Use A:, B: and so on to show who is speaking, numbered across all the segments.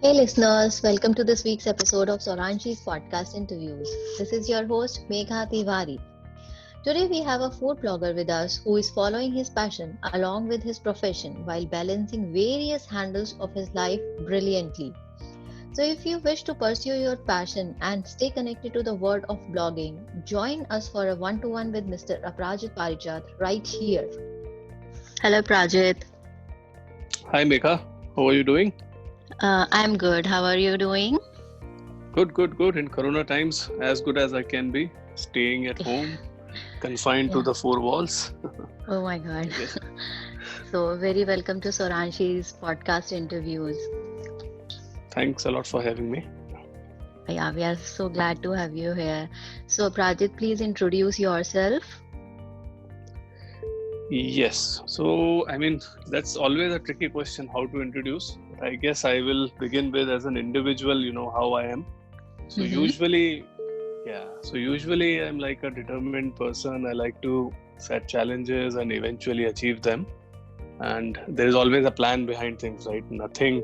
A: Hey listeners, welcome to this week's episode of Soranchi's podcast interviews. This is your host Megha Tiwari. Today we have a food blogger with us who is following his passion along with his profession while balancing various handles of his life brilliantly. So if you wish to pursue your passion and stay connected to the world of blogging, join us for a one-to-one with Mr. Aprajit Parijat right here. Hello Prajit.
B: Hi Megha, how are you doing?
A: I'm good. How are you doing?
B: Good. In Corona times, as good as I can be, staying at home, confined to
A: Yeah.
B: the four walls.
A: Oh my God.
B: Yes.
A: So, very welcome to Soranshi's podcast interviews.
B: Thanks a lot for having me.
A: Yeah, we are so glad to have you here. So, Prajit, please introduce yourself.
B: Yes, so that's always a tricky question how to introduce. I guess I will begin with as an individual, how I am. So
A: Mm-hmm.
B: usually, so usually I'm like a determined person. I like to set challenges and eventually achieve them. And there is always a plan behind things, right? Nothing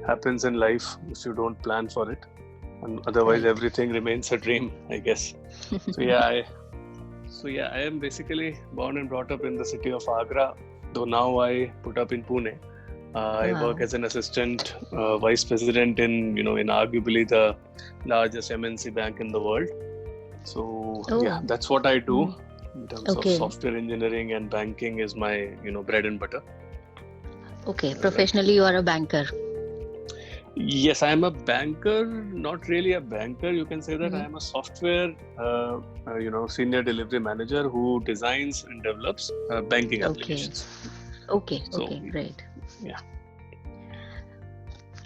B: happens in life if you don't plan for it, and otherwise
A: Right.
B: everything remains a dream, I guess. So I am basically born and brought up in the city of Agra, though now I put up in Pune. I work
A: Wow.
B: as an assistant vice president in arguably the largest MNC bank in the world. So yeah,
A: Oh,
B: that's what I do
A: mhm.
B: in terms of
A: Okay.
B: software engineering, and banking is my bread and butter.
A: Okay.
B: Right.
A: Professionally, you are a banker.
B: Yes, I am a banker, not really a banker. You can say that I
A: Mm-hmm.
B: am a software, senior delivery manager who designs and develops banking
A: Okay.
B: applications.
A: Okay.
B: So,
A: Okay. Great.
B: yeah.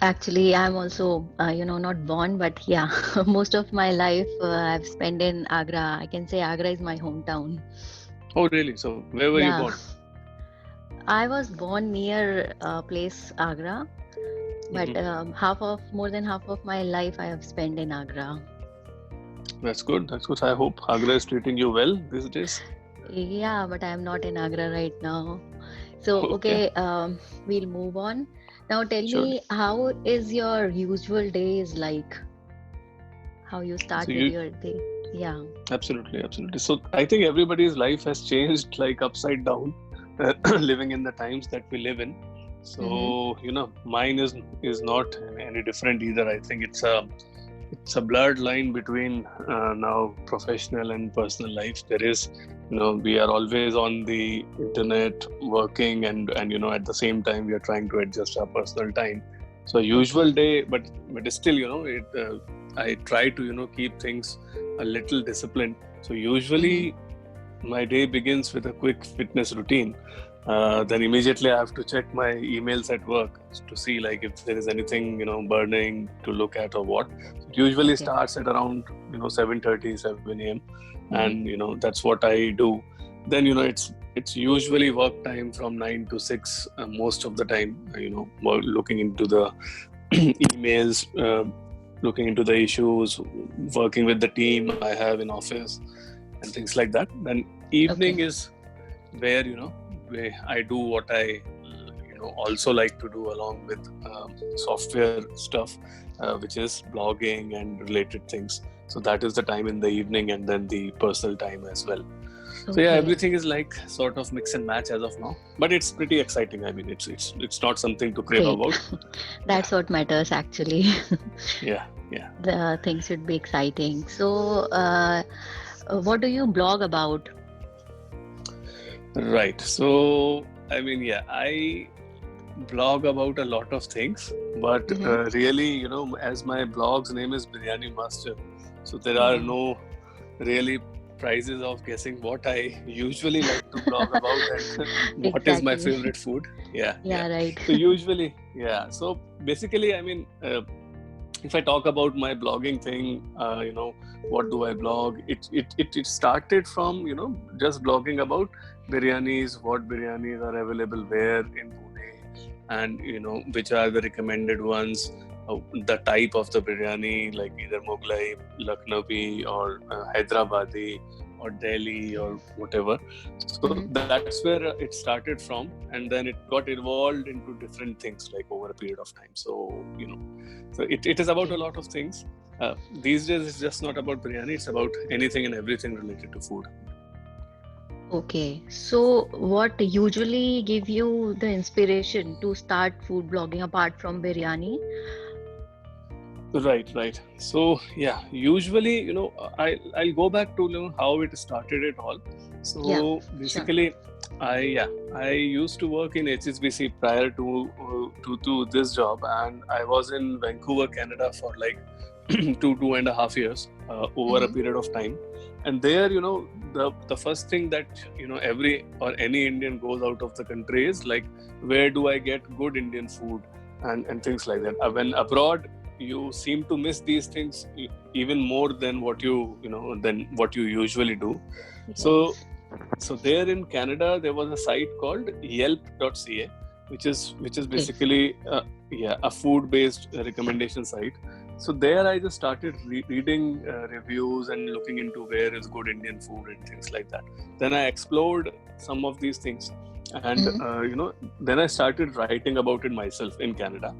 A: Actually, I'm also, not born, but yeah, most of my life I've spent in Agra. I can say Agra is my hometown.
B: Oh, really? So, where were you
A: Yeah.
B: born?
A: I was born near place Agra, but
B: Hmm.
A: more than half of my life I have spent in Agra.
B: That's good. That's good. I hope Agra is treating you well these days.
A: Yeah, but I am not in Agra right now. So,
B: Okay,
A: okay, we'll move on. Now, tell
B: surely.
A: me, how is your usual days like? How you
B: So,
A: start with
B: you
A: your day? Yeah.
B: absolutely. So, I think everybody's life has changed like upside down, living in the times that we live in.
A: Mm-hmm.
B: So, mine is not any different either. I think it's a blurred line between now professional and personal life. There is, we are always on the internet working, and at the same time we are trying to adjust our personal time. So usual
A: Okay.
B: day, but still, I try to keep things a little disciplined. So
A: Mm-hmm.
B: usually my day begins with a quick fitness routine. Then immediately I have to check my emails at work to see like if there is anything burning to look at or what. It usually
A: Okay.
B: starts at around 7:30, 7 a.m.
A: Mm-hmm.
B: and that's what I do. Then it's usually work time from 9 to 6 most of the time. Looking into the emails, looking into the issues, working with the team I have in office, and things like that. Then evening
A: Okay.
B: is where where I do what I also like to do along with software stuff, which is blogging and related things. So that is the time in the evening, and then the personal time as well. So yeah,
A: Okay.
B: everything is like sort of mix and match as of now, but it's pretty exciting. I mean, it's not something to crave
A: Great.
B: about. Yeah,
A: That's what matters actually.
B: yeah.
A: The things should be exciting. So, what do you blog about?
B: Right. So I mean, yeah, I blog about a lot of things, but
A: Mm-hmm.
B: really, as my blog's name is Biryani Master, so there are
A: Wow.
B: no really prizes of guessing what I usually like to blog about and what is my
A: Exactly.
B: favorite food. Yeah.
A: Yeah, right.
B: So usually, yeah. So basically, I mean, if I talk about my blogging thing, what do I blog? It started from just blogging about biryanis, what biryanis are available where in Pune, and which are the recommended ones, the type of the biryani, like either Mughlai, Lucknowi, or Hyderabadi, or Delhi or whatever. So that's where it started from, and then it got evolved into different things like over a period of time. So so it is about a lot of things. These days it's just not about biryani, it's about anything and everything related to food.
A: Okay, so what usually give you the inspiration to start food blogging apart from biryani?
B: Right. So yeah, usually I'll go back to how it started it all. So
A: Yeah,
B: basically, I used to work in HSBC prior to this job, and I was in Vancouver, Canada for like 2.5 years over a period of time. And there, the first thing that every or any Indian goes out of the country is like, where do I get good Indian food and things like that. When abroad, you seem to miss these things even more than what you usually do. So there in Canada, there was a site called Yelp.ca, which is basically a food-based recommendation site. So there I just started reading reviews and looking into where is good Indian food and things like that. Then I explored some of these things, and then I started writing about it myself in Canada.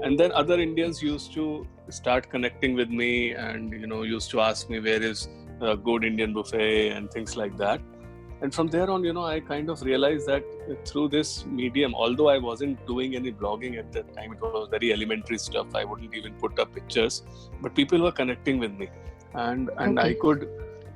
B: And then other Indians used to start connecting with me and used to ask me where is a good Indian buffet and things like that. And from there on, I kind of realized that through this medium, although I wasn't doing any blogging at that time, it was very elementary stuff. I wouldn't even put up pictures, but people were connecting with me, and I could,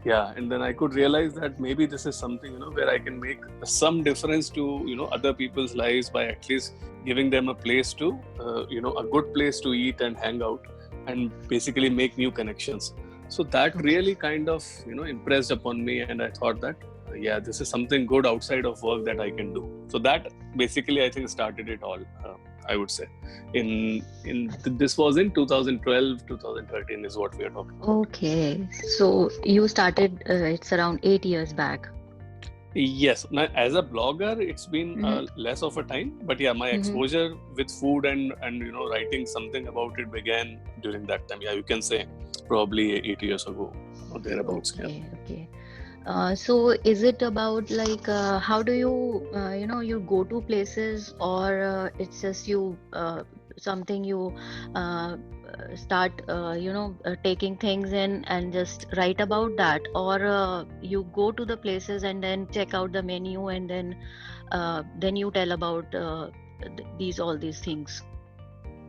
B: and then I could realize that maybe this is something where I can make some difference to other people's lives by at least giving them a place to a good place to eat and hang out and basically make new connections. So that really kind of impressed upon me, and I thought that this is something good outside of work that I can do. So that basically I think started it all. I would say this was in 2012, 2013 is what we are talking about.
A: Okay, so you started it's around 8 years back.
B: Yes, now, as a blogger, it's been less of a time, but my exposure with food and writing something about it began during that time. Yeah, you can say probably 8 years ago or thereabouts.
A: Okay. So is it about like how do you you go to places, or it's just you something you start taking things in and just write about that, or you go to the places and then check out the menu and then you tell about all these things?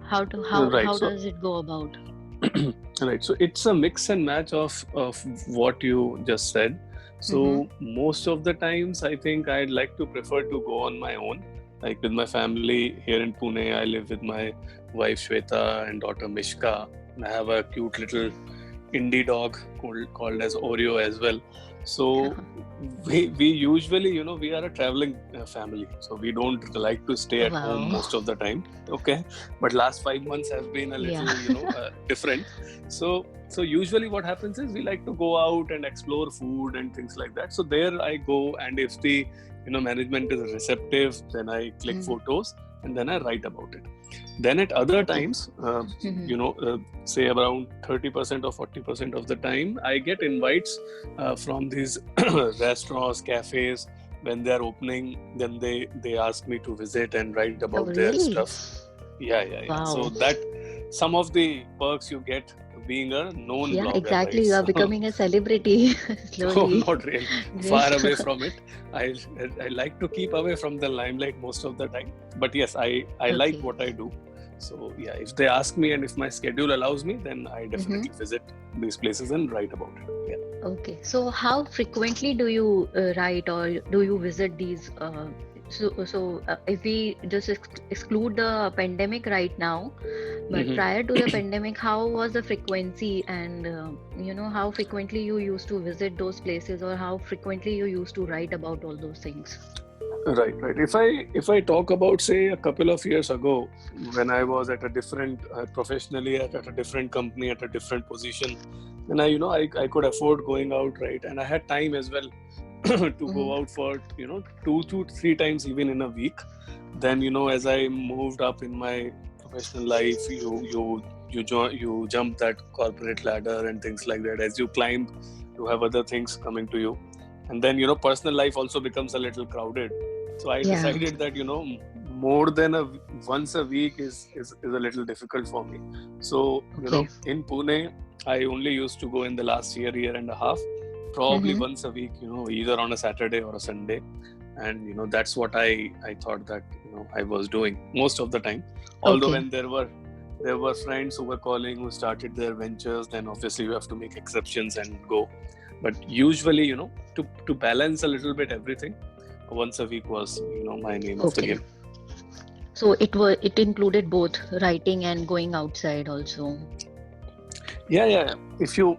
A: How does it go about?
B: Right, so it's a mix and match of what you just said. So most of the times I think I'd like to prefer to go on my own, like with my family here in Pune. I live with my wife Shweta and daughter Mishka, and I have a cute little indie dog called as Oreo as well. So we usually we are a traveling family, so we don't like to stay at home most of the time. Okay, but last 5 months have been a little different. So usually what happens is we like to go out and explore food and things like that. So there I go, and if the management is receptive, then I click photos and then I write about it. Then at other times, say around 30% or 40% of the time, I get invites from these restaurants, cafes. When they are opening, then they ask me to visit and write about their stuff. Yeah. Wow. So that some of the perks you get being a known blogger. Yeah,
A: exactly. Right? You are becoming a celebrity slowly.
B: Oh, not really. Far away from it. I like to keep away from the limelight most of the time. But yes, I like what I do. So yeah, if they ask me and if my schedule allows me, then I definitely visit these places and write about it. Yeah.
A: Okay. So how frequently do you write, or do you visit these? So if we just exclude the pandemic right now, but prior to the pandemic, how was the frequency, and how frequently you used to visit those places, or how frequently you used to write about all those things?
B: Right. If I talk about, say, a couple of years ago, when I was at a different professionally at a different company, at a different position, then I could afford going out, right, and I had time as well to go out for 2 to 3 times even in a week. Then as I moved up in my professional life, you jump that corporate ladder and things like that. As you climb, you have other things coming to you. and then personal life also becomes a little crowded. So I decided that more than once a week is a little difficult for me. So in Pune, I only used to go in the last year and a half, probably once a week, either on a Saturday or a Sunday. And that's what I thought that I was doing most of the time. Although when there were friends who were calling, who started their ventures, then obviously you have to make exceptions and go. But usually, to balance a little bit everything, once a week was my name of the game.
A: So it included both writing and going outside also.
B: Yeah. If you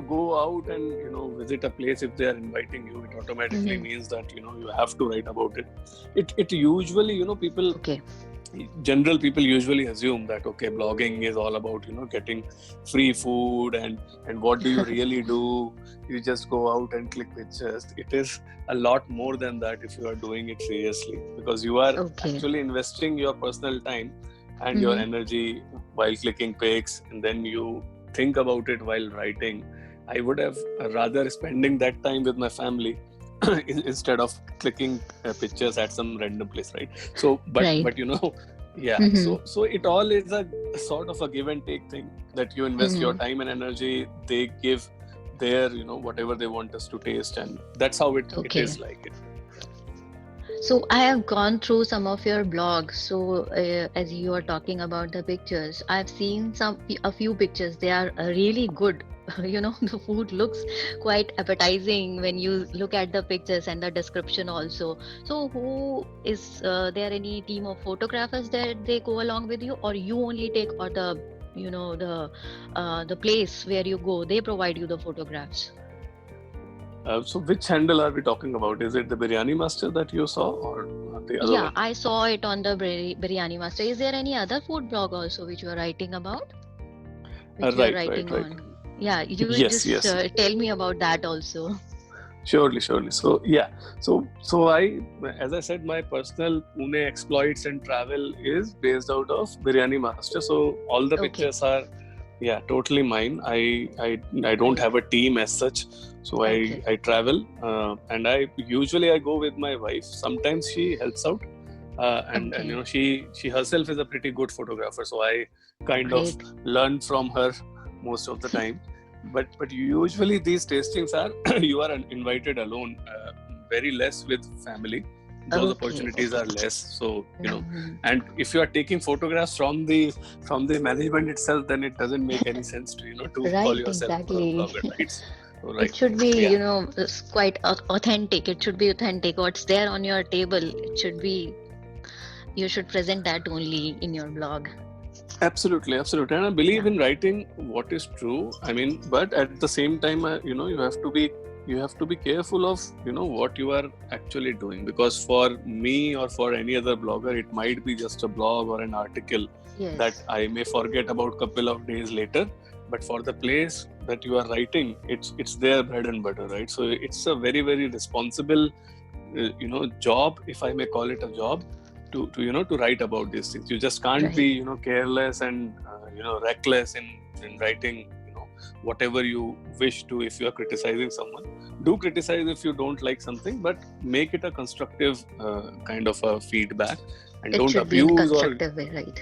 B: go out and visit a place, if they are inviting you, it automatically means that you have to write about it. It usually people. General people usually assume that blogging is all about getting free food and what do you really do? You just go out and click pictures. It is a lot more than that if you are doing it seriously, because you are actually investing your personal time and your energy while clicking pics, and then you think about it while writing. I would have rather spending that time with my family instead of clicking pictures at some random place, right? So but so it all is a sort of a give and take thing, that you invest your time and energy, they give their whatever they want us to taste, and that's how it is like it.
A: So I have gone through some of your blogs. So as you are talking about the pictures, I've seen a few pictures. They are really good. The food looks quite appetizing when you look at the pictures and the description also. So who is there any team of photographers that they go along with you, or you only take, or the place where you go, they provide you the photographs?
B: So which handle are we talking about? Is it the Biryani Master that you saw, or the other one?
A: I saw it on the Biryani Master. Is there any other food blog also which you are writing about?
B: Right.
A: Yeah, you will tell me about that also.
B: Surely. So I, as I said, my personal Pune exploits and travel is based out of Biryani Master. So all the pictures are totally mine. I don't have a team as such. So I travel and I usually go with my wife. Sometimes she helps out and she herself is a pretty good photographer. So I kind of learn from her most of the time. But usually these tastings are you are invited alone, very less with family. Those opportunities are less. So and if you are taking photographs from the management itself, then it doesn't make any sense to call yourself a blogger, right? So,
A: it should be it's quite authentic. It should be authentic. What's there on your table, it should be, you should present that only in your blog.
B: Absolutely. And I believe in writing what is true. I mean, but at the same time, you have to be careful of what you are actually doing, because for me or for any other blogger, it might be just a blog or an article that I may forget about a couple of days later. But for the place that you are writing, it's their bread and butter, right? So it's a very, very responsible job, if I may call it a job, to write about these things. You just can't be careless and reckless in writing whatever you wish to. If you are criticizing someone, do criticize if you don't like something, but make it a constructive kind of a feedback, and don't abuse
A: in a constructive way, right?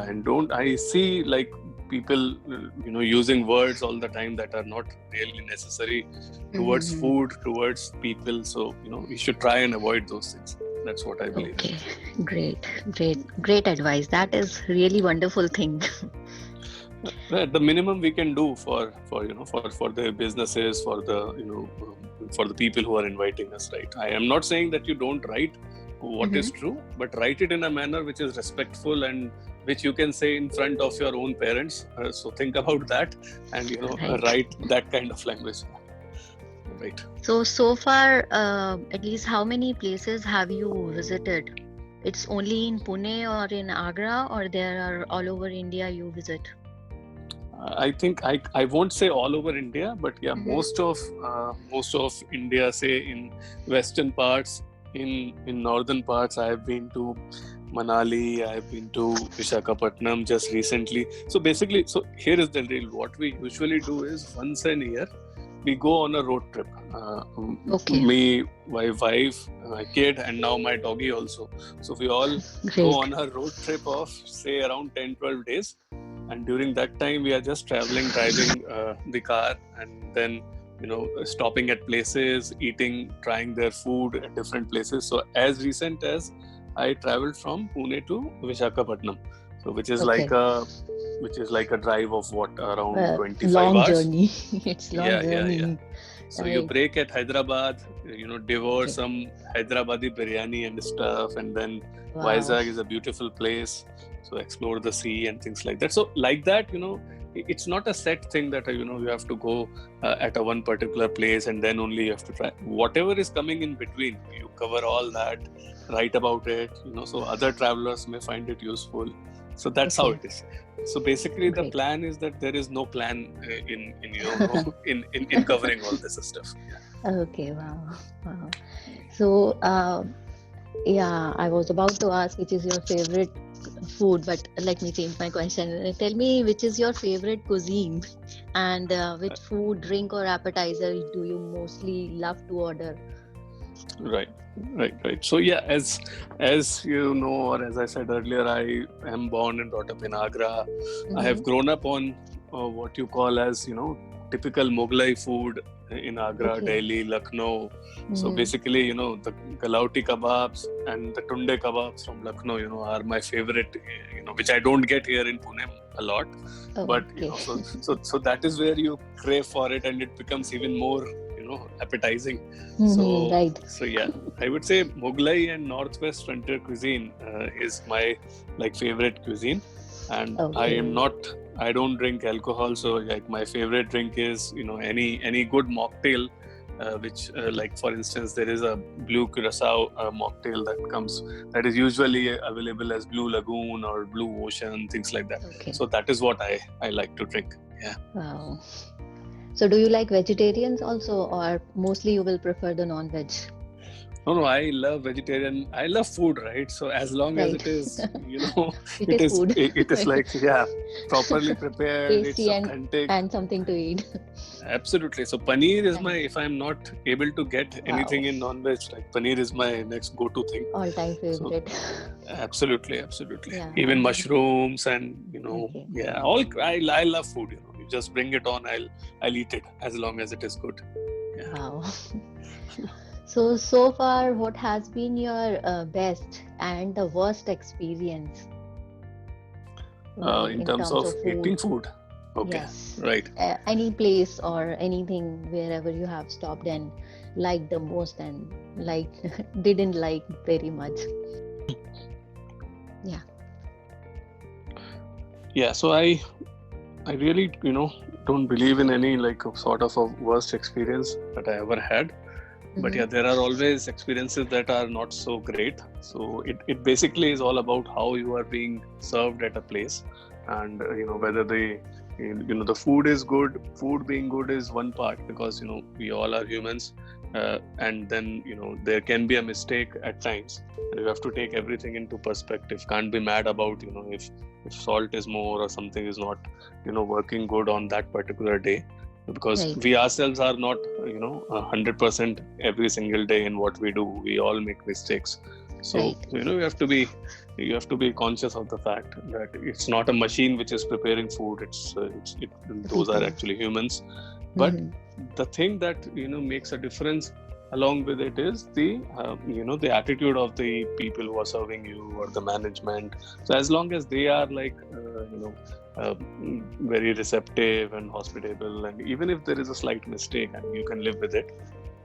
B: And don't, I see like people using words all the time that are not really necessary towards food, towards people. So we should try and avoid those things. That's what I believe.
A: Great advice. That is really wonderful thing.
B: The minimum we can do for the businesses, for the for the people who are inviting us, right? I am not saying that you don't write what is true, but write it in a manner which is respectful and which you can say in front of your own parents. So think about that and write that kind of language. Right.
A: So far, at least how many places have you visited? It's only in Pune or in Agra, or there are all over India you visit?
B: I think I won't say all over India, but most of India, say in western parts, in northern parts, I have been to Manali, I have been to Visakhapatnam just recently. So basically, here is the deal. What we usually do is once a year, we go on a road trip.
A: Okay.
B: Me, my wife, my kid, and now my doggy also. So we all
A: Great.
B: go on a road trip of say around 10-12 days. And during that time, we are just driving the car, and then stopping at places, eating, trying their food at different places. So as recent as I traveled from Pune to Visakhapatnam, so which is
A: Okay.
B: like a drive of what, around 25
A: long
B: hours.
A: journey. It's long
B: Yeah.
A: journey.
B: So
A: Right.
B: you break at Hyderabad, devour
A: Okay.
B: some Hyderabadi biryani and stuff, and then
A: Wow.
B: Vizag is a beautiful place. So explore the sea and things like that. So like that, it's not a set thing that you have to go at a one particular place and then only you have to try. Whatever is coming in between, you cover all that, write about it. So other travelers may find it useful. So that's how
A: Okay.
B: it is. So basically, the
A: Great.
B: plan is that there is no plan in covering all this stuff.
A: Okay. Wow. So, yeah, I was about to ask which is your favorite food, but let me change my question. Tell me which is your favorite cuisine, and which food, drink, or appetizer do you mostly love to order?
B: Right. So yeah, as you know, or as I said earlier, I am born and brought up in Agra. I have grown up on what you call as typical Mughlai food in Agra,
A: Okay.
B: Delhi, Lucknow. So basically, the Galauti kebabs and the Tunde kebabs from Lucknow, are my favorite. Which I don't get here in Pune a lot.
A: Oh,
B: But
A: okay.
B: so that is where you crave for it, and it becomes even more appetizing.
A: Right.
B: So yeah, I would say Mughlai and Northwest frontier cuisine is my favorite cuisine. And
A: Okay.
B: I don't drink alcohol, so like my favorite drink is any good mocktail, which like for instance there is a Blue Curacao mocktail that is usually available as Blue Lagoon or Blue Ocean, things like that.
A: Okay.
B: So that is what I like to drink. Yeah.
A: Wow. So do you like vegetarians also, or mostly you will prefer the non-veg?
B: No, I love vegetarian. I love food, right? So as long as
A: Right.
B: it is,
A: It is food.
B: it is like, yeah, properly prepared, it's
A: Tasty
B: authentic.
A: and something to eat.
B: Absolutely. So paneer is
A: Right.
B: if I'm not able to get anything in non-veg, like paneer is my next go-to thing.
A: All-time favorite.
B: Absolutely.
A: Yeah.
B: Even mushrooms and,
A: Okay.
B: yeah, I love food, You just bring it on, I'll eat it as long as it is good. Yeah.
A: Wow. So far, what has been your best and the worst experience
B: In terms of eating food. Okay.
A: Yes.
B: Right.
A: Any place or anything wherever you have stopped and liked the most and didn't like very much. Yeah.
B: Yeah. So I really, don't believe in any sort of a worst experience that I ever had. But yeah, there are always experiences that are not so great. So it basically is all about how you are being served at a place, and whether the food is good. Food being good is one part, because we all are humans, and then there can be a mistake at times, and you have to take everything into perspective. Can't be mad about if salt is more or something is not working good on that particular day. Because
A: Right.
B: we ourselves are not 100% every single day in what we do. We all make mistakes. So
A: Right.
B: you have to be conscious of the fact that it's not a machine which is preparing food. Those are actually humans. But the thing that makes a difference along with it is the the attitude of the people who are serving you or the management. So as long as they are very receptive and hospitable, and even if there is a slight mistake, and you can live with it,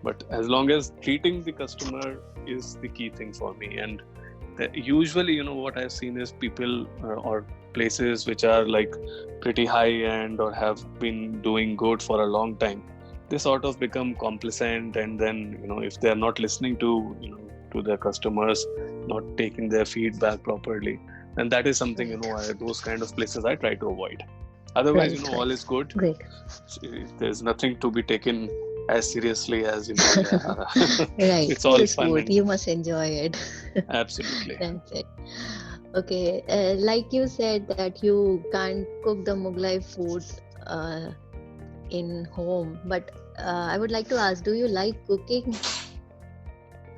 B: but as long as treating the customer is the key thing for me. And usually what I've seen is people or places which are pretty high end or have been doing good for a long time, they sort of become complacent, and then if they're not listening to their customers, not taking their feedback properly, and that is something those kind of places I try to avoid. Otherwise,
A: Right.
B: all is good.
A: Great.
B: There's nothing to be taken as seriously as
A: Right.
B: It's all
A: It's
B: fun.
A: food. You must enjoy it.
B: Absolutely.
A: That's it. Okay. Like you said that you can't cook the Mughlai food in home, but I would like to ask, do you like cooking?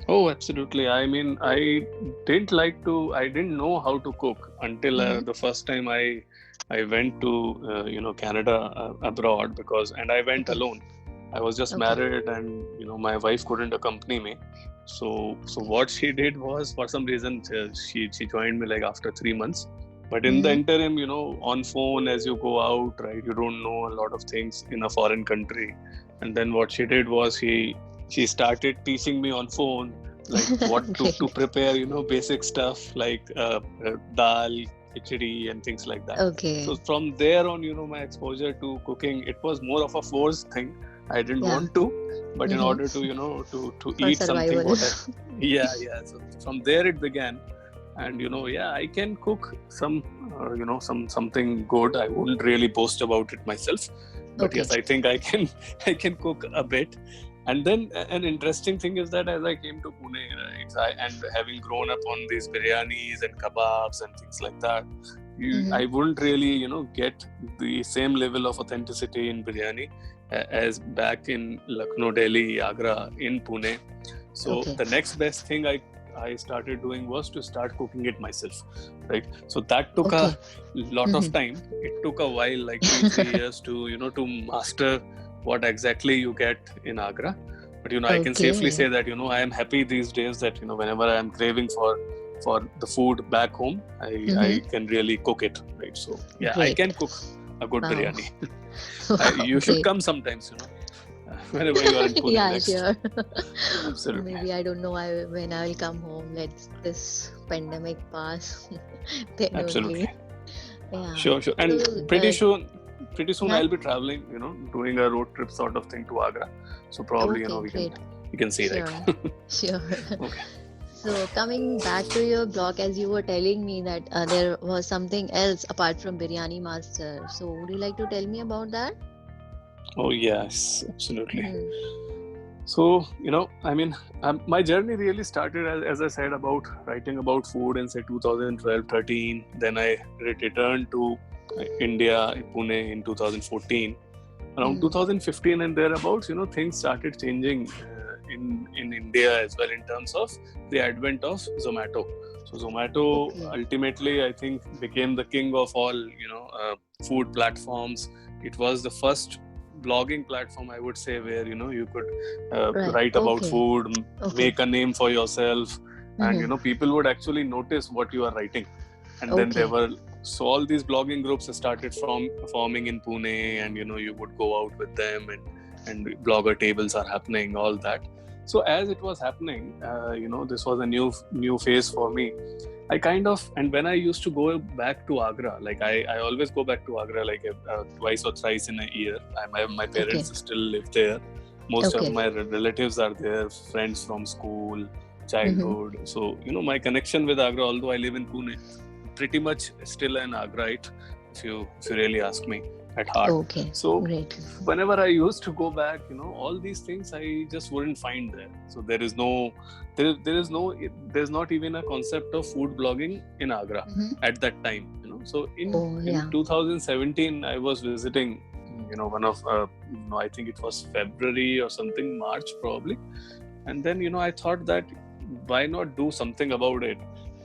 B: Oh, absolutely. I mean, I didn't know how to cook until
A: Mm-hmm.
B: the first time I went to Canada abroad, and I went
A: Okay.
B: alone. I was just
A: Okay.
B: married, and my wife couldn't accompany me. So
A: Okay.
B: what she did was, for some reason, she joined me like after 3 months. But in the
A: Mm-hmm.
B: interim, on phone, as you go out, right, you don't know a lot of things in a foreign country. And then what she did was she started teaching me on phone, like what to
A: Great.
B: prepare, basic stuff like dal, khichdi, and things like that. So
A: Okay.
B: from there on, my exposure to cooking, it was more of a forced thing. I didn't
A: Yeah.
B: want to, but in
A: Mm-hmm.
B: order to to
A: For
B: eat something,
A: survival.
B: yeah. So from there it began. And yeah, I can cook something good. I wouldn't really boast about it myself, but
A: Okay.
B: yes, I think I can I can cook a bit. And then an interesting thing is that as I came to Pune, right, and having grown up on these biryanis and kebabs and things like that,
A: Mm-hmm.
B: I wouldn't really get the same level of authenticity in biryani as back in Lucknow, Delhi, Agra, in Pune. So
A: Okay.
B: the next best thing I started doing was to start cooking it myself, right? So that took a
A: Okay.
B: lot of
A: Mm-hmm.
B: time. It took a while, like 2-3 years, to to master what exactly you get in Agra. But I can safely
A: Okay.
B: say that I am happy these days that whenever I am craving for the food back home, I
A: Mm-hmm.
B: can really cook it, right? So yeah, I
A: Great.
B: can cook a good
A: Wow.
B: biryani.
A: Wow.
B: You should
A: Great.
B: come sometimes, whenever you are in Pune
A: Yeah,
B: next.
A: sure.
B: Absolutely.
A: Maybe I don't know when I will come home. Let's this pandemic pass. Then
B: Absolutely.
A: only. Yeah.
B: Sure. And
A: So,
B: pretty soon
A: yeah.
B: I'll be traveling, doing a road trip sort of thing to Agra. So probably,
A: Okay,
B: we can
A: great.
B: see, right?
A: Sure. Sure.
B: Okay.
A: So coming back to your blog, as you were telling me that there was something else apart from Biryani Master. So would you like to tell me about that?
B: Oh yes, absolutely.
A: Mm-hmm.
B: So, I mean, my journey really started, as I said, about writing about food in, say, 2012-13. Then I returned to India, Pune, in 2014. Around
A: Mm-hmm.
B: 2015 and thereabouts, things started changing in India as well, in terms of the advent of Zomato. So Zomato
A: Okay.
B: ultimately, I think, became the king of all, food platforms. It was the first blogging platform, I would say, where you could
A: Right.
B: write about
A: Okay.
B: food,
A: Okay.
B: make a name for yourself, and
A: Mm-hmm.
B: people would actually notice what you are writing. And then there
A: Okay.
B: were so all these blogging groups started forming in Pune, and you would go out with them, and blogger tables are happening, all that. So as it was happening, this was a new phase for me. And when I used to go back to Agra, like I always go back to Agra like twice or thrice in a year. My
A: Okay.
B: parents still live there. Most of
A: Okay.
B: my relatives are there, friends from school,
A: Mm-hmm.
B: childhood. So my connection with Agra, although I live in Pune, pretty much still an Agrite, if you really ask me, at heart.
A: Okay.
B: So
A: Great.
B: whenever I used to go back, all these things I just wouldn't find there. So there's not even a concept of food blogging in Agra
A: Mm-hmm.
B: at that time. So in
A: Oh
B: in
A: yeah.
B: 2017, I was visiting, one of I think it was February or something, March probably. And then I thought that why not do something about it?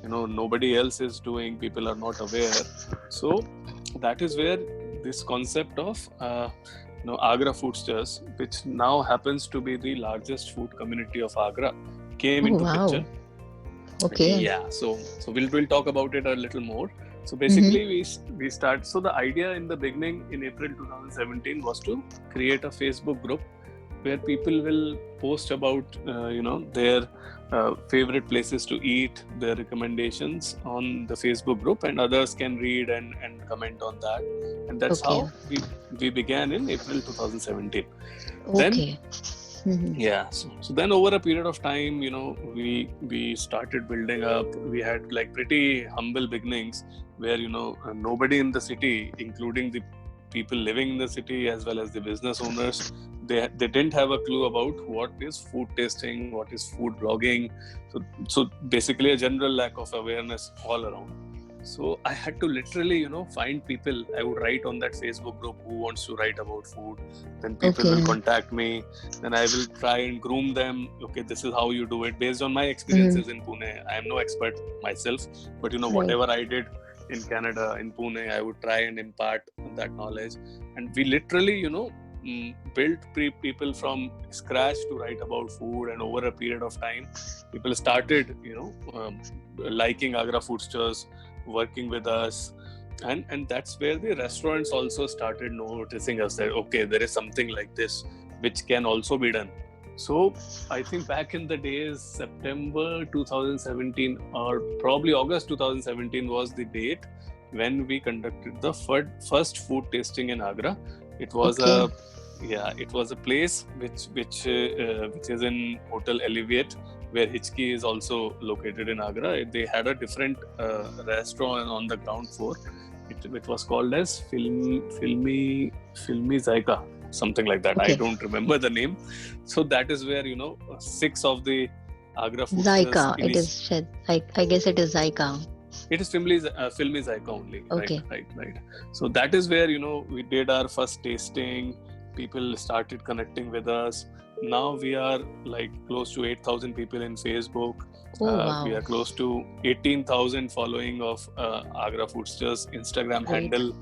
B: Nobody else is doing, people are not aware. So that is where this concept of Agra Foodsters, which now happens to be the largest food community of Agra, came
A: Oh
B: into picture.
A: wow. Okay.
B: Yeah, so we'll talk about it a little more. So
A: Mm-hmm.
B: basically we start. So the idea in the beginning, in April 2017, was to create a Facebook group where people will post about their favorite places to eat, their recommendations on the Facebook group, and others can read and comment on that. And that's
A: Okay.
B: how we began in April 2017. Then
A: Okay. Mm-hmm.
B: yeah, so then over a period of time, we started building up. We had like pretty humble beginnings where nobody in the city, including the people living in the city as well as the business owners, they didn't have a clue about what is food tasting, what is food blogging. So basically a general lack of awareness all around. So I had to literally, find people. I would write on that Facebook group who wants to write about food. Then people will contact me. Then I will try and groom them. Okay, this is how you do it based on my experiences in Pune. I am no expert myself, but whatever I did in Canada, in Pune, I would try and impart that knowledge. And we literally, built people from scratch to write about food. And over a period of time, people started, liking Agra Foodsters, working with us, and that's where the restaurants also started noticing us, that okay, there is something like this which can also be done. So I think back in the days, September 2017 or probably August 2017 was the date when we conducted the first food tasting in Agra. It was it was a place which is in Hotel Alleviate, where Hichki is also located in Agra. They had a different restaurant on the ground floor. It was called as Filmi Zaika, something like that. I don't remember the name. So that is where 6 of the Agra Foodsters.
A: Zaika. It is. I guess it is Zaika.
B: It is Filmi Zaika only.
A: Okay.
B: Right. So that is where we did our first tasting. People started connecting with us. Now we are like close to 8,000 people in Facebook.
A: Wow.
B: We are close to 18,000 following of Agra Foodsters Instagram handle.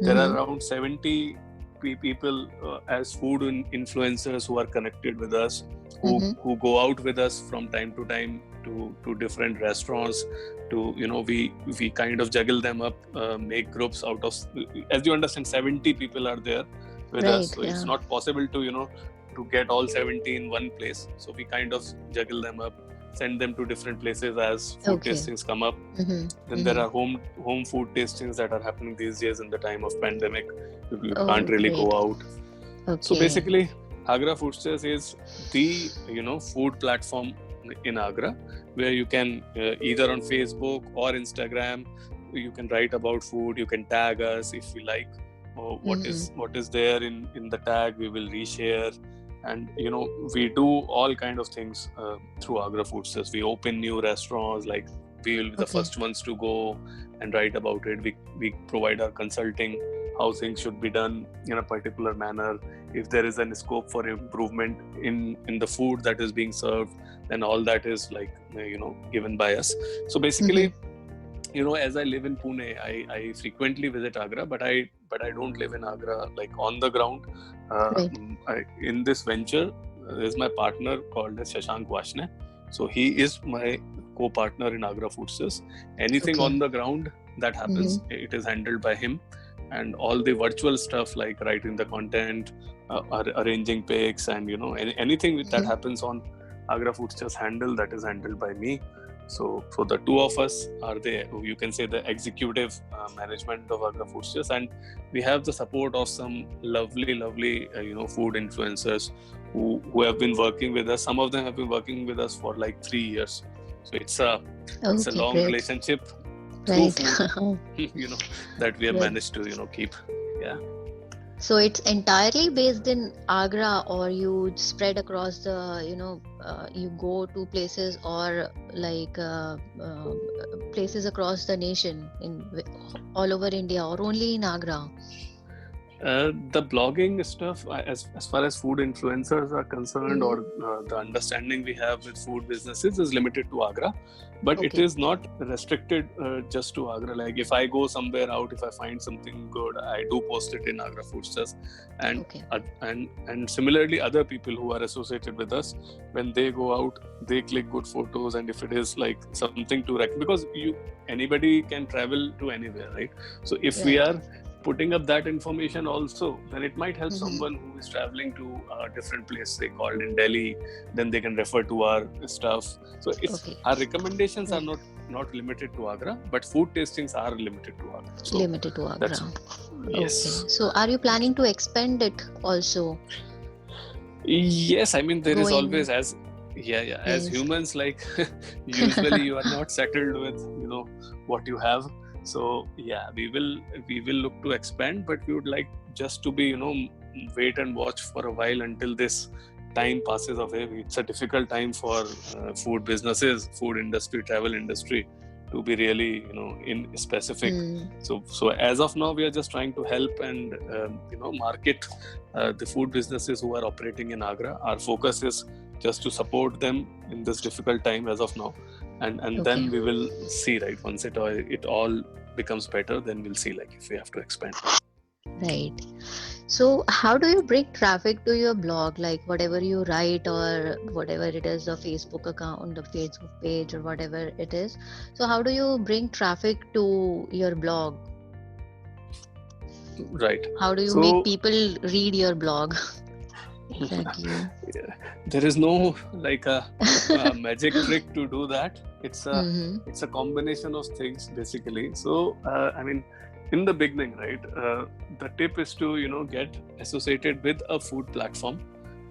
B: There are around 70 people as food influencers who are connected with us, who go out with us from time to time to different restaurants. We kind of juggle them up, make groups out of, as you understand, 70 people are there with us. So it's not possible to to get all 70 in one place. So we kind of juggle them up, send them to different places as food tastings come up. Then there are home food tastings that are happening these days in the time of pandemic. You can't really go out. So basically, Agra Foodsters is the food platform in Agra, where you can either on Facebook or Instagram, you can write about food. You can tag us if you like. What is there in the tag, we will reshare. And we do all kind of things through Agra Foodsters. We open new restaurants, like we will be the first ones to go and write about it. We provide our consulting, how things should be done in a particular manner. If there is a scope for improvement in the food that is being served, then all that is given by us. So basically, as I live in Pune, I frequently visit Agra, but I don't live in Agra like on the ground. In this venture, there's my partner called as Shashank Vashne. So he is my co-partner in Agra Foodsters. Anything on the ground that happens, it is handled by him. And all the virtual stuff like writing the content, arranging pics, and anything that happens on Agra Foodsters handle, that is handled by me. So the two of us are you can say the executive management of Agra Foodsters, and we have the support of some lovely food influencers who have been working with us. Some of them have been working with us for like 3 years. So it's a long relationship.
A: Right.
B: That we have managed to keep. Yeah.
A: So it's entirely based in Agra, or you spread across the, you go to places or like places across the nation, all over India, or only in Agra?
B: The blogging stuff, as far as food influencers are concerned, or the understanding we have with food businesses is limited to Agra, but it is not restricted just to Agra. Like if I go somewhere out, if I find something good, I do post it in Agra Foodsters, and similarly, other people who are associated with us, when they go out, they click good photos, and if it is like something to recommend, because anybody can travel to anywhere, right? So if we are putting up that information also, then it might help someone who is traveling to a different place, say called in Delhi, then they can refer to our stuff. So our recommendations are not limited to Agra, but food tastings are limited to Agra. So
A: limited to Agra.
B: Yes.
A: Okay. So are you planning to expand it also?
B: Yes, I mean there is always as humans, like usually you are not settled with what you have. So we will look to expand, but we would like just to be wait and watch for a while until this time passes away. It's a difficult time for food businesses, food industry, travel industry. to be really, in specific. So as of now, we are just trying to help and market the food businesses who are operating in Agra. Our focus is just to support them in this difficult time as of now, and then we will see, right, once it all becomes better, then we'll see like if we have to expand.
A: Right. So how do you bring traffic to your blog, like whatever you write or whatever it is, the Facebook account, the Facebook page or whatever it is? So how do you bring traffic to your blog?
B: Right.
A: How do you make people read your blog? Exactly.
B: There is no like a magic trick to do that. It's a combination of things basically. So in the beginning, right, the tip is to get associated with a food platform.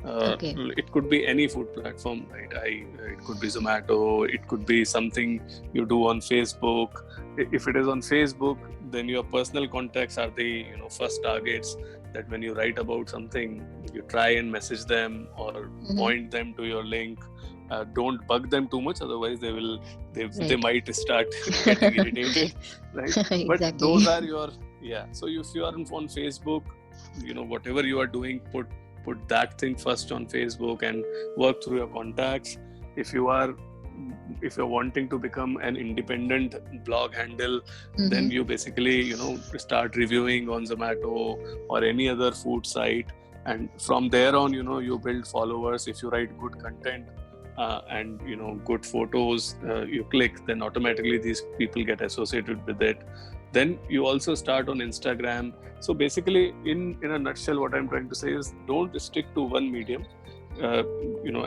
B: It could be any food platform, right? It could be Zomato, it could be something you do on Facebook. If it is on Facebook, then your personal contacts are the first targets, that when you write about something, you try and message them or point them to your link. Don't bug them too much, otherwise they might start getting irritated, right?
A: Exactly.
B: But those are your so if you are on Facebook, whatever you are doing, put that thing first on Facebook and work through your contacts. If you're wanting to become an independent blog handle, then you basically start reviewing on Zomato or any other food site, and from there on you build followers. If you write good content and good photos, you click, then automatically these people get associated with it. Then you also start on Instagram. So basically, in a nutshell, what I'm trying to say is, don't stick to one medium.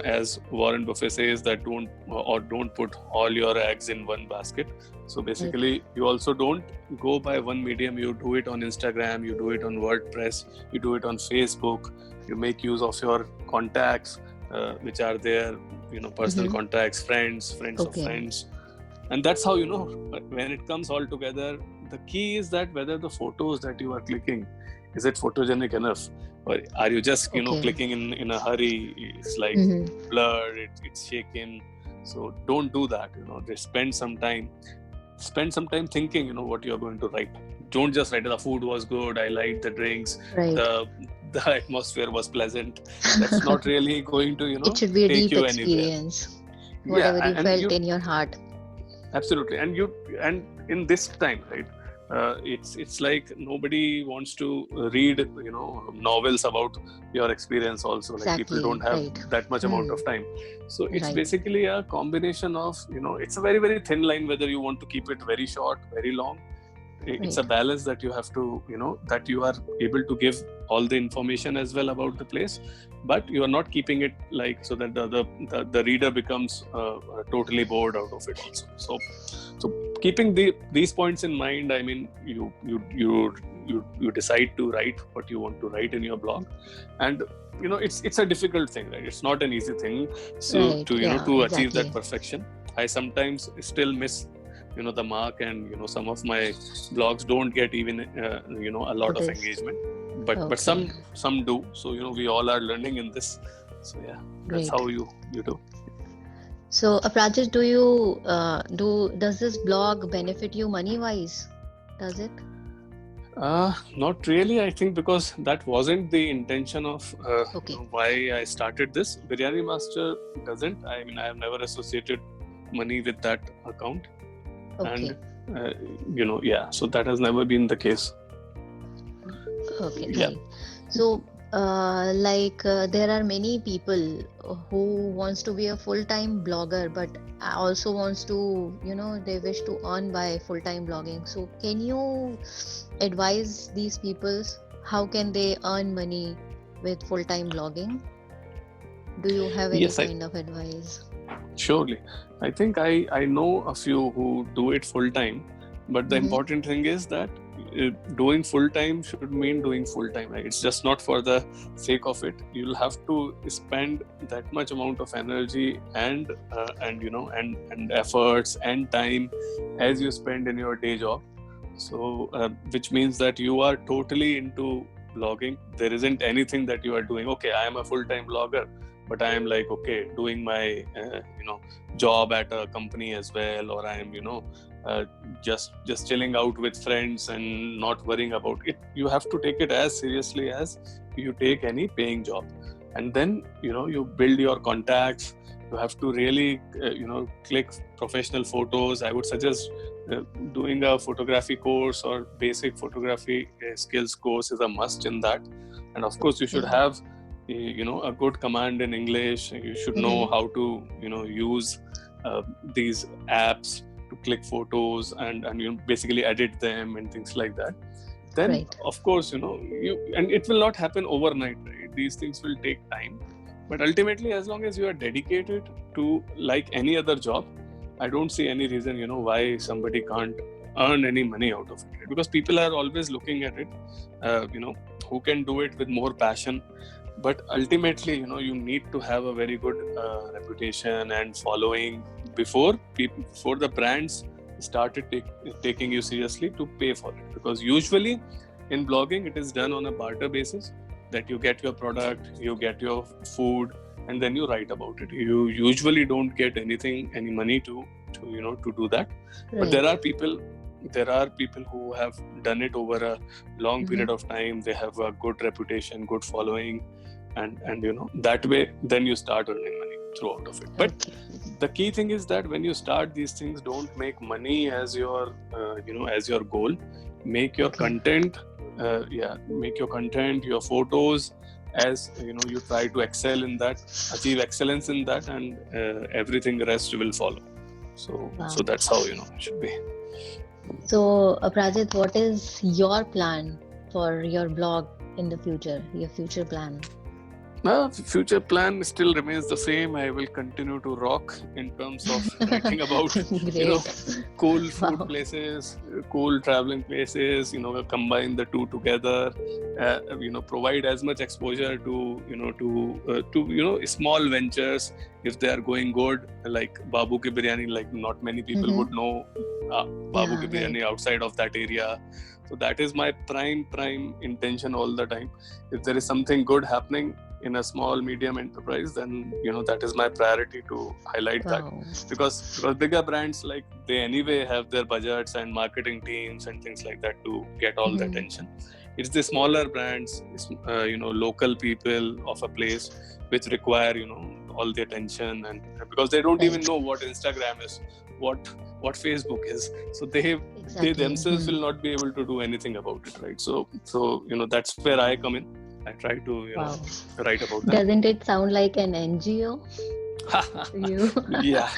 B: As Warren Buffett says, that don't put all your eggs in one basket. So basically, you also don't go by one medium. You do it on Instagram, you do it on WordPress, you do it on Facebook. You make use of your contacts, which are there, personal contacts, friends of friends. And that's how, when it comes all together, the key is that whether the photos that you are clicking, is it photogenic enough? Or are you just, clicking in a hurry? It's like blurred, it's shaken. So don't do that, just spend some time thinking, what you're going to write. Don't just write, the food was good, I liked the drinks, the atmosphere was pleasant. That's not really going to,
A: it should be a
B: take
A: deep
B: you
A: experience.
B: Anywhere.
A: Whatever you felt in your heart.
B: Absolutely. And in this time, right, it's like nobody wants to read novels about your experience also. Like people don't have that much amount of time. So it's basically a combination of it's a very, very thin line whether you want to keep it very short, very long. It's a balance that you have to that you are able to give all the information as well about the place, but you are not keeping it like so that the reader becomes totally bored out of it also. So keeping these points in mind, I mean, you decide to write what you want to write in your blog, and it's a difficult thing, right? It's not an easy thing. So to achieve that perfection, I sometimes still miss the mark, and some of my blogs don't get even a lot of engagement, but some do. So we all are learning in this. So that's how you do.
A: So Aprajit, does this blog benefit you money wise? Does it?
B: Not really, I think, because that wasn't the intention of why I started this. Biryani Master doesn't. I mean, I have never associated money with that account. And so that has never been the case.
A: So there are many people who wants to be a full-time blogger, but also wants to they wish to earn by full-time blogging. So can you advise these people how can they earn money with full-time blogging? Do you have any kind of advice?
B: Surely. I think I know a few who do it full time, but the important thing is that doing full time should mean doing full time. Right? It's just not for the sake of it. You'll have to spend that much amount of energy and efforts and time as you spend in your day job. So which means that you are totally into blogging. There isn't anything that you are doing. Okay, I am a full-time blogger, but I am like, doing my, job at a company as well, or I am, just chilling out with friends and not worrying about it. You have to take it as seriously as you take any paying job, and then you build your contacts. You have to really click professional photos. I would suggest doing a photography course or basic photography skills course is a must in that. And of course you should have a good command in English. You should know how to use these apps to click photos and you basically edit them and things like that. Then of course and it will not happen overnight, right? These things will take time, but ultimately as long as you are dedicated to, like any other job, I don't see any reason why somebody can't earn any money out of it, right? Because people are always looking at it who can do it with more passion. But ultimately you need to have a very good reputation and following before the brands started taking you seriously to pay for it. Because usually in blogging it is done on a barter basis, that you get your product, you get your food, and then you write about it. You usually don't get any money to do that. Right. But there are people who have done it over a long period of time. They have a good reputation, good following, and that way then you start earning money throughout of it. But the key thing is that when you start these things, don't make money as your as your goal. Make your content make your content, your photos, as you try to excel in that, achieve excellence in that, and everything rest will follow. So that's how it should be.
A: So Aprajit, what is your plan for your blog in the future, your future plan?
B: Future plan still remains the same. I will continue to rock in terms of writing about cool food places, cool traveling places, combine the two together, provide as much exposure to small ventures if they are going good, like Babu Ki Biryani. Like not many people would know Babu Ki Biryani outside of that area. So that is my prime intention all the time. If there is something good happening in a small medium enterprise, then that is my priority to highlight that. Because bigger brands, like, they anyway have their budgets and marketing teams and things like that to get all the attention. It's the smaller brands, local people of a place which require all the attention, and because they don't even know what Instagram is, what Facebook is, so they themselves will not be able to do anything about it, right? So that's where I come in. I try to write about that.
A: Doesn't it sound like an NGO?
B: Yeah,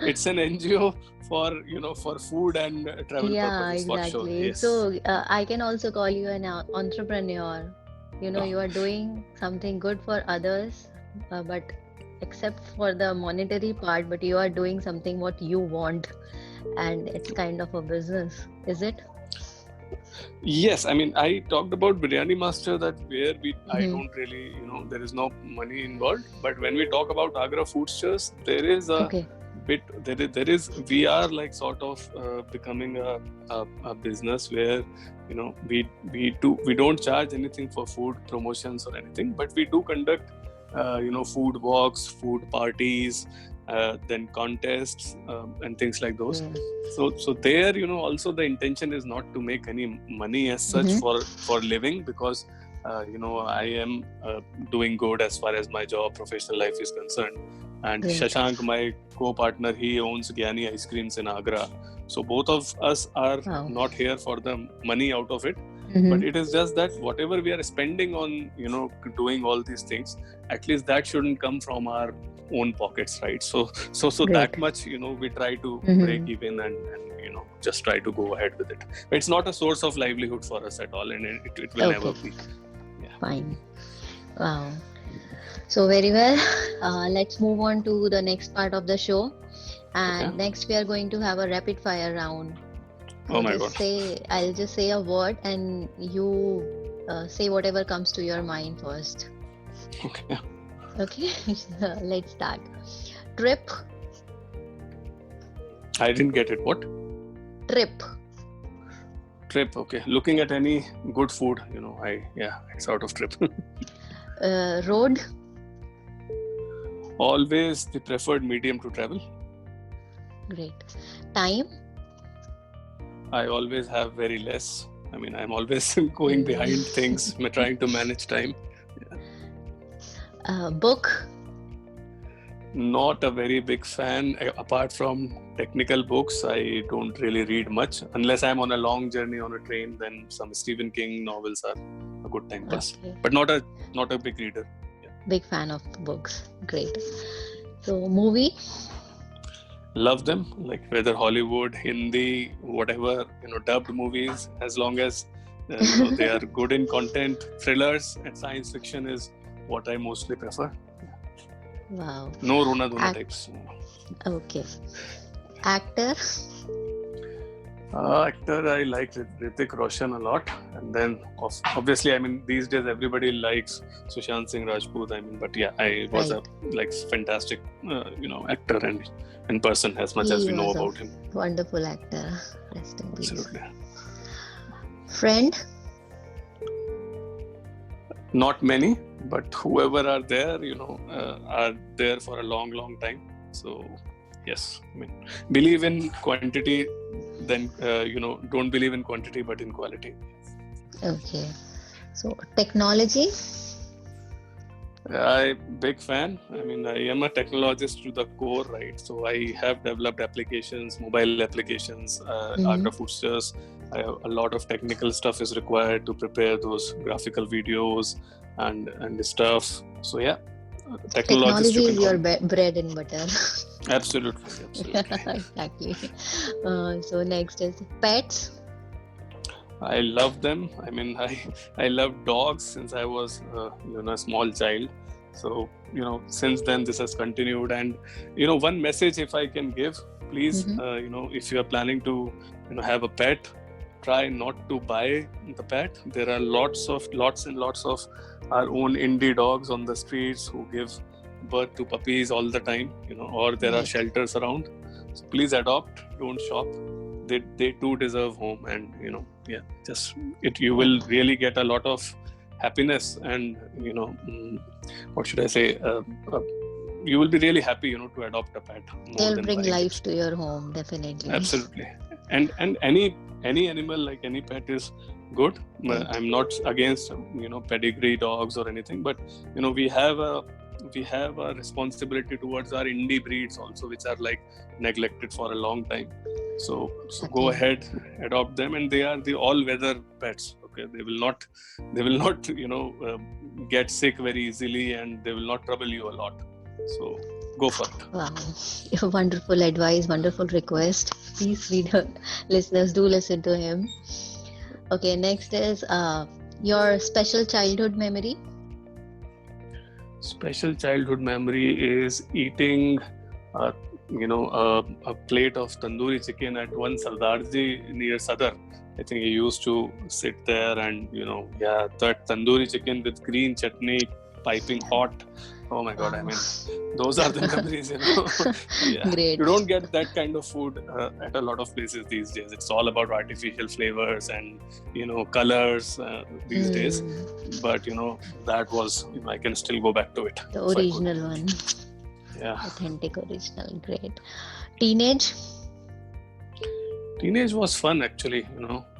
B: it's an NGO for food and travel purposes.
A: Exactly.
B: For sure. Yes.
A: So I can also call you an entrepreneur. You are doing something good for others, but except for the monetary part, but you are doing something what you want, and it's kind of a business, is it?
B: Yes, I mean, I talked about Biryani Master, that where I don't really, there is no money involved. But when we talk about Agra Foodsters, there is a bit, we are like sort of becoming a business where, we don't charge anything for food promotions or anything, but we do conduct, food walks, food parties, then contests and things like those. So there, also the intention is not to make any money as such for living, because I am doing good as far as my job, professional life is concerned. And Shashank, my co-partner, he owns Gyani Ice Creams in Agra. So both of us are not here for the money out of it. But it is just that whatever we are spending on, doing all these things, at least that shouldn't come from our own pockets, right? So that much, we try to break even and just try to go ahead with it. But it's not a source of livelihood for us at all, and it will never be.
A: Yeah. Fine. Wow. So very well. Let's move on to the next part of the show. And next we are going to have a rapid fire round.
B: Oh my God.
A: I'll just say a word and you say whatever comes to your mind first. Okay. Let's start. Trip.
B: I didn't get it. What? Trip. Okay. Looking at any good food, it's out of trip.
A: Road.
B: Always the preferred medium to travel.
A: Great. Time?
B: I always have very less. I mean, I'm always going behind things, trying to manage time.
A: Book?
B: Not a very big fan. Apart from technical books, I don't really read much. Unless I'm on a long journey on a train, then some Stephen King novels are a good time pass.
A: Okay.
B: But not a big reader.
A: Big fan of books. Great. So, movie?
B: Love them, like whether Hollywood, Hindi, whatever, dubbed movies, as long as they are good in content. Thrillers and science fiction is what I mostly prefer.
A: Wow.
B: No Rona Dona types.
A: Okay. Actor?
B: Actor, I like Hrithik Roshan a lot, and then obviously, I mean, these days everybody likes Sushant Singh Rajput. I mean, but yeah, I was a fantastic, actor and person as much as we know about him.
A: Wonderful actor. Rest in peace.
B: Absolutely.
A: Friend?
B: Not many, but whoever are there, are there for a long, long time. So yes, I mean, believe in quantity, then don't believe in quantity but in quality.
A: Okay. So technology?
B: I'm big fan. I mean, I am a technologist to the core, right? So I have developed applications, mobile applications, Agra Foodsters. A lot of technical stuff is required to prepare those graphical videos and stuff. So yeah,
A: technology is your bread and butter.
B: Absolutely.
A: Exactly. So next is pets.
B: I love them. I mean, I love dogs since I was a small child. So since then this has continued. And one message if I can give, please, if you are planning to have a pet, try not to buy the pet. There are lots and lots of our own indie dogs on the streets who give birth to puppies all the time, or there are shelters around. So please adopt, don't shop. They too deserve home, and you will really get a lot of happiness, and what should I say? You will be really happy, to adopt a pet.
A: They'll bring life to your home, definitely.
B: Absolutely, and any animal, like any pet, is good.
A: Right.
B: I'm not against pedigree dogs or anything, but we have a responsibility towards our indie breeds also, which are like neglected for a long time. So go ahead, adopt them, and they are the all-weather pets. Okay, they will not get sick very easily, and they will not trouble you a lot. So go for it.
A: Wow, wonderful advice, wonderful request. Please, listeners, do listen to him. Okay, next is your special childhood memory.
B: Special childhood memory is eating a plate of tandoori chicken at one Sardarji near Sadar. I think he used to sit there and that tandoori chicken with green chutney, piping hot. Oh my God! I mean, those are the memories.
A: Great.
B: You don't get that kind of food at a lot of places these days. It's all about artificial flavors and colors these days. But that was I can still go back to it.
A: The original one.
B: Yeah.
A: Authentic original. Great. Teenage
B: was fun actually.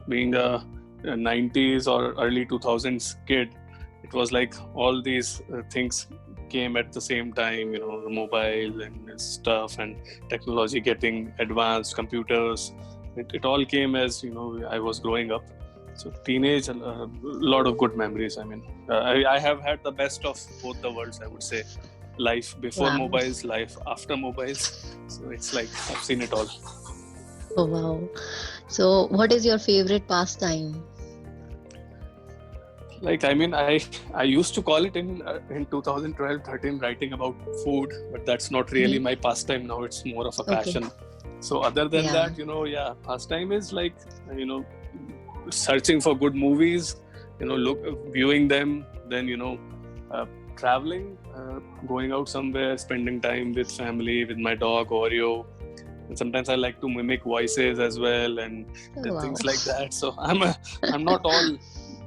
B: Being a 90s or early 2000s kid, it was like all these things came at the same time, the mobile and stuff and technology getting advanced, computers. It all came as, I was growing up. So teenage, a lot of good memories. I mean, I have had the best of both the worlds, I would say. Life before mobiles, life after mobiles. So it's like I've seen it all.
A: Oh, wow. So what is your favorite pastime?
B: Like, I mean, I used to call it in 2012-13 writing about food, but that's not really my pastime now. It's more of a passion. So other than that, pastime is like, searching for good movies, viewing them, then, traveling, going out somewhere, spending time with family, with my dog, Oreo. And sometimes I like to mimic voices as well and things like that. So I'm not all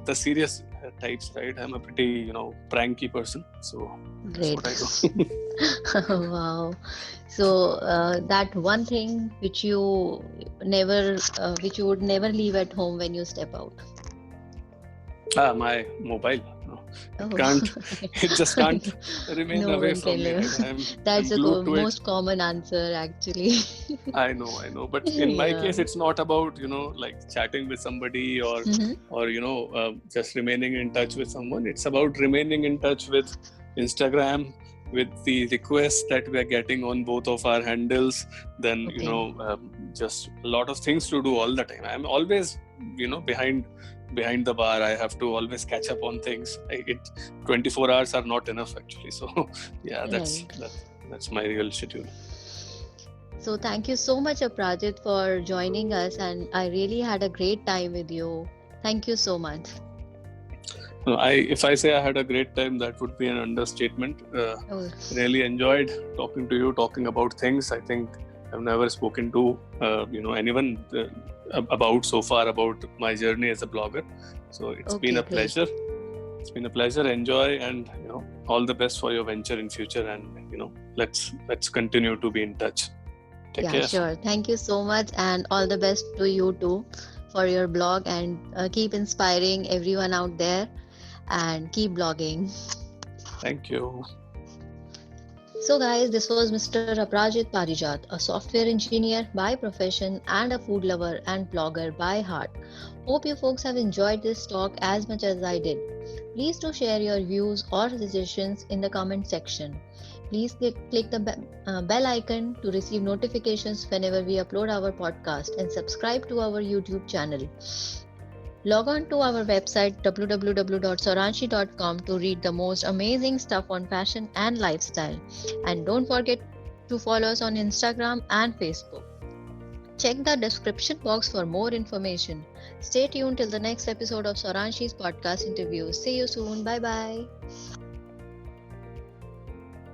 B: the serious types, right? I'm a pretty, pranky person. So
A: Great.
B: that's what I do.
A: Wow. So that one thing which you would never leave at home when you step out.
B: My mobile. No,
A: Oh.
B: it just can't remain
A: No
B: away
A: one
B: from
A: can
B: me.
A: live.
B: I'm
A: That's the
B: glued to it.
A: most common answer, actually.
B: I know. But in my
A: Yeah.
B: case, it's not about, like chatting with somebody or just remaining in touch with someone. It's about remaining in touch with Instagram, with the requests that we are getting on both of our handles. Then,
A: Okay.
B: just a lot of things to do all the time. I'm always, behind the bar. I have to always catch up on things. 24 hours are not enough, actually. So yeah,
A: Right.
B: that's my real schedule.
A: So thank you so much, Aprajit, for joining us, and I really had a great time with you. Thank you so much.
B: If I say I had a great time, that would be an understatement.
A: Oh,
B: Really enjoyed talking to you, talking about things I think I've never spoken to anyone about so far about my journey as a blogger. So it's been
A: okay,
B: a
A: great.
B: pleasure. It's been a pleasure. Enjoy, and all the best for your venture in future. And let's continue to be in touch. Take
A: Yeah,
B: care.
A: sure. Thank you so much, and all the best to you too for your blog, and keep inspiring everyone out there, and keep blogging.
B: Thank you.
A: So, guys, this was Mr. Aprajit Parijat, a software engineer by profession and a food lover and blogger by heart. Hope you folks have enjoyed this talk as much as I did. Please do share your views or suggestions in the comment section. Please click the bell icon to receive notifications whenever we upload our podcast, and subscribe to our YouTube channel. Log on to our website www.soranshi.com to read the most amazing stuff on fashion and lifestyle. And don't forget to follow us on Instagram and Facebook. Check the description box for more information. Stay tuned till the next episode of Soranshi's podcast interview. See you soon. Bye bye.